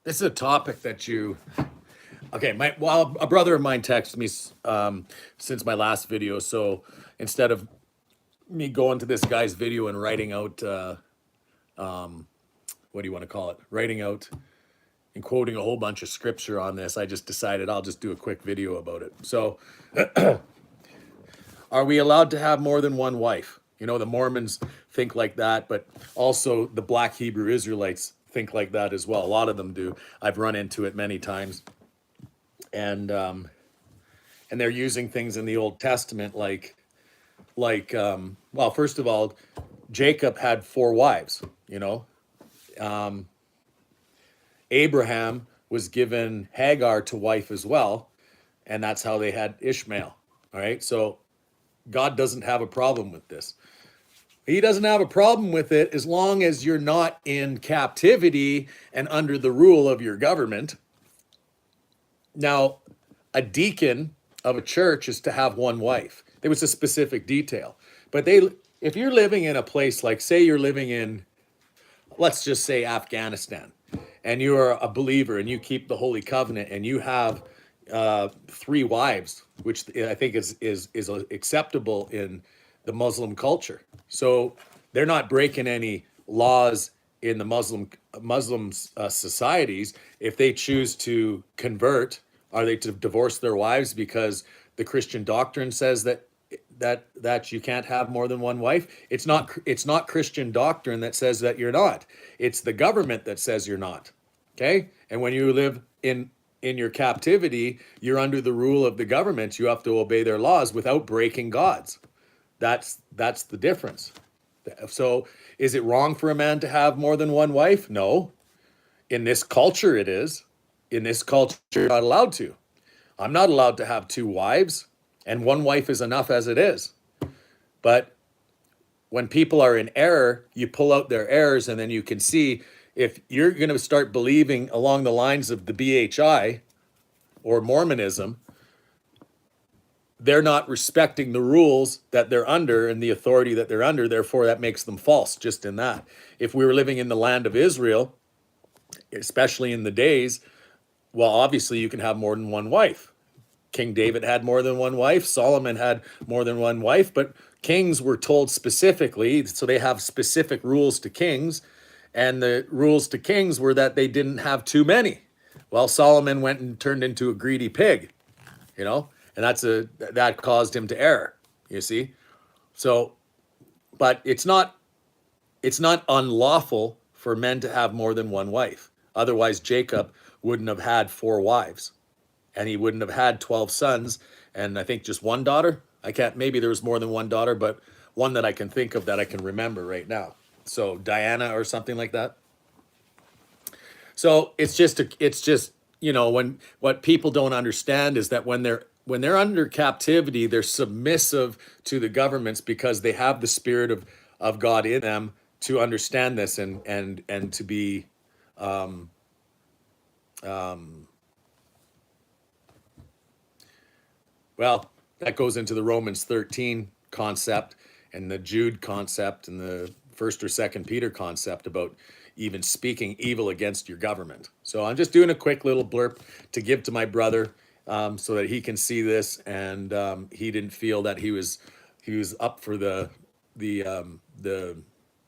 This is a topic that well, a brother of mine texted me since my last video. So instead of me going to this guy's video and writing out, what do you want to call it? Writing out and quoting a whole bunch of scripture on this, I just decided I'll just do a quick video about it. So, are we allowed to have more than one wife? You know, the Mormons think like that, but also the Black Hebrew Israelites think like that as well. A lot of them do. I've run into it many times. And they're using things in the Old Testament well, first of all, Jacob had four wives. You know, Abraham was given Hagar to wife as well, and that's how they had Ishmael. All right, so God doesn't have a problem with this. He doesn't have a problem with it as long as you're not in captivity and under the rule of your government. Now, a deacon of a church is to have one wife. There was a specific detail. But if you're living in a place like, say you're living in, let's just say Afghanistan, and you're a believer and you keep the Holy Covenant and you have three wives, which I think is acceptable in the Muslim culture. So they're not breaking any laws in the Muslim societies. If they choose to convert, are they to divorce their wives because the Christian doctrine says that you can't have more than one wife? It's not Christian doctrine that says that you're not. It's the government that says you're not. Okay? And when you live in your captivity, you're under the rule of the government. You have to obey their laws without breaking God's. That's the difference. So is it wrong for a man to have more than one wife? No. In this culture, it is. In this culture, you're not allowed to. I'm not allowed to have two wives, and one wife is enough as it is. But when people are in error, you pull out their errors, and then you can see if you're going to start believing along the lines of the BHI or Mormonism, they're not respecting the rules that they're under and the authority that they're under. Therefore, that makes them false just in that. If we were living in the land of Israel, especially in the days, well, obviously you can have more than one wife. King David had more than one wife. Solomon had more than one wife, but kings were told specifically, so they have specific rules to kings, and the rules to kings were that they didn't have too many. Well, Solomon went and turned into a greedy pig, you know, and that caused him to err, you see. So, but it's not unlawful for men to have more than one wife. Otherwise, Jacob wouldn't have had four wives, and he wouldn't have had 12 sons, and I think just one daughter. Maybe there was more than one daughter, but one that I can think of that I can remember right now. So Diana or something like that. So it's just, you know, when what people don't understand is that when they're under captivity, they're submissive to the governments because they have the spirit of God in them to understand this and to be well, that goes into the Romans 13 concept and the Jude concept and the first or second Peter concept about even speaking evil against your government. So I'm just doing a quick little blurb to give to my brother so that he can see this, and he didn't feel that he was up for the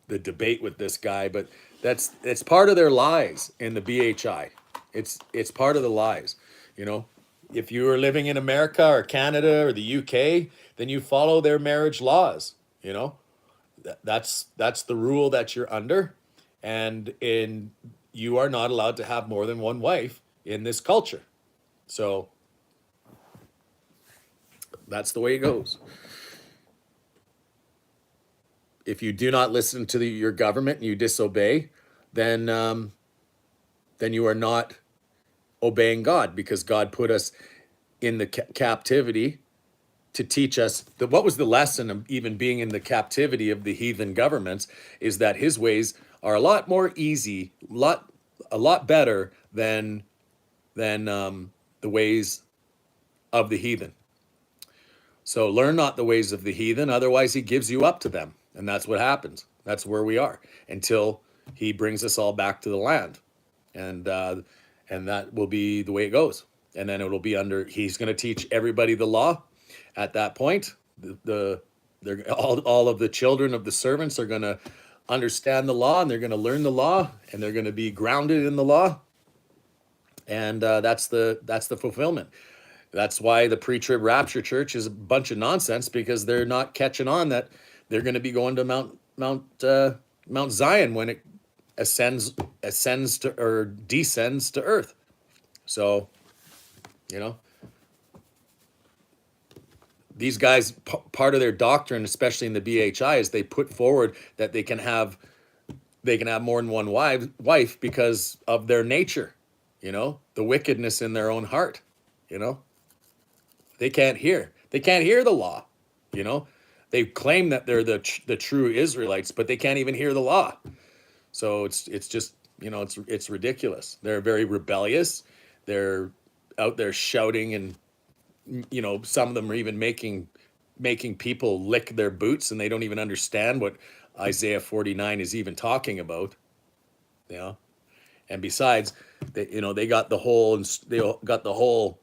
debate with this guy. But it's part of their lies in the BHI. It's part of the lies, you know. If you are living in America or Canada or the UK, then you follow their marriage laws, you know. That's the rule that you're under, and you are not allowed to have more than one wife in this culture. So that's the way it goes. If you do not listen to your government and you disobey, then you are not obeying God, because God put us in the captivity to teach us what was the lesson of even being in the captivity of the heathen governments, is that his ways are a lot more easy, a lot better than the ways of the heathen. So learn not the ways of the heathen, otherwise he gives you up to them. And that's what happens. That's where we are until he brings us all back to the land. And and that will be the way it goes. And then it'll be under. He's going to teach everybody the law. At that point, they're all of the children of the servants are going to understand the law, and they're going to learn the law, and they're going to be grounded in the law, and that's the fulfillment. That's why the pre-trib rapture church is a bunch of nonsense, because they're not catching on that they're going to be going to Mount Zion when it ascends to or descends to earth. So, you know, these guys, part of their doctrine, especially in the BHI, is they put forward that they can have more than one wife because of their nature, the wickedness in their own heart. They can't hear the law. They claim that they're the true Israelites, but they can't even hear the law. So it's just, it's ridiculous. They're very rebellious. They're out there shouting, and some of them are even making people lick their boots, and they don't even understand what Isaiah 49 is even talking about. And besides, they got the whole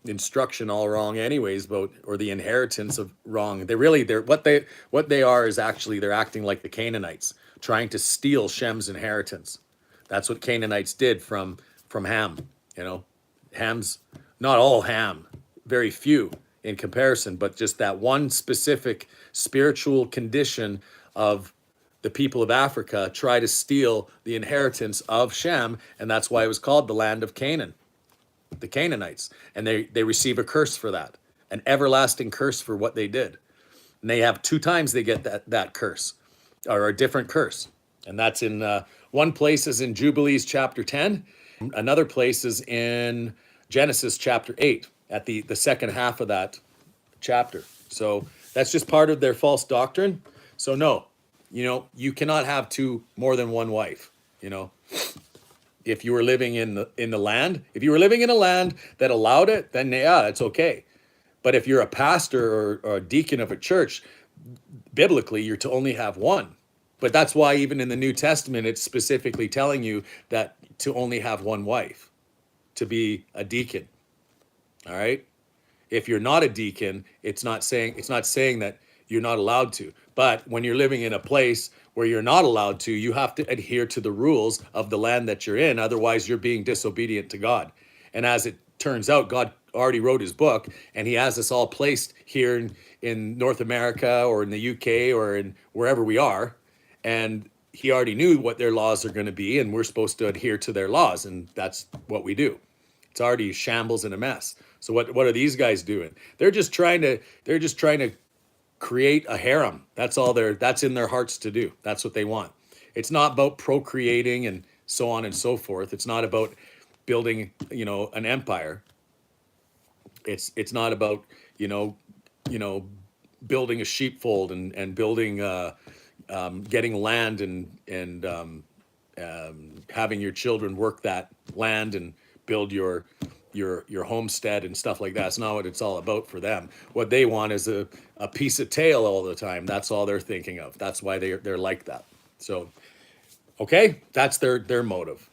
instruction all wrong anyways, about, or the inheritance of wrong. They're what they are is actually, they're acting like the Canaanites, trying to steal Shem's inheritance. That's what Canaanites did from Ham. Ham's not all Ham, very few in comparison, but just that one specific spiritual condition of the people of Africa try to steal the inheritance of Shem, and that's why it was called the land of Canaan, the Canaanites. And they receive a curse for that, an everlasting curse for what they did. And they have 2 times they get that curse, or a different curse. And that's in one place is in Jubilees chapter 10. Another place is in Genesis chapter 8, at the second half of that chapter. So that's just part of their false doctrine. So no, you cannot have more than one wife. If you were living in the land, if you were living in a land that allowed it, then yeah, it's okay. But if you're a pastor or a deacon of a church, biblically, you're to only have one. But that's why even in the New Testament, it's specifically telling you that to only have one wife, to be a deacon. All right. If you're not a deacon, it's not saying that you're not allowed to. But when you're living in a place where you're not allowed to, you have to adhere to the rules of the land that you're in. Otherwise, you're being disobedient to God. And as it turns out, God already wrote his book, and he has us all placed here in North America or in the UK or in wherever we are. And he already knew what their laws are going to be, and we're supposed to adhere to their laws. And that's what we do. It's already shambles and a mess. So what are these guys doing? They're just trying to create a harem. That's in their hearts to do. That's what they want. It's not about procreating and so on and so forth. It's not about building, an empire. It's not about, building a sheepfold and building, getting land and having your children work that land and build your homestead and stuff like that. That's not what it's all about for them. What they want is a piece of tail all the time. That's all they're thinking of. That's why they're like that. So, okay, that's their motive.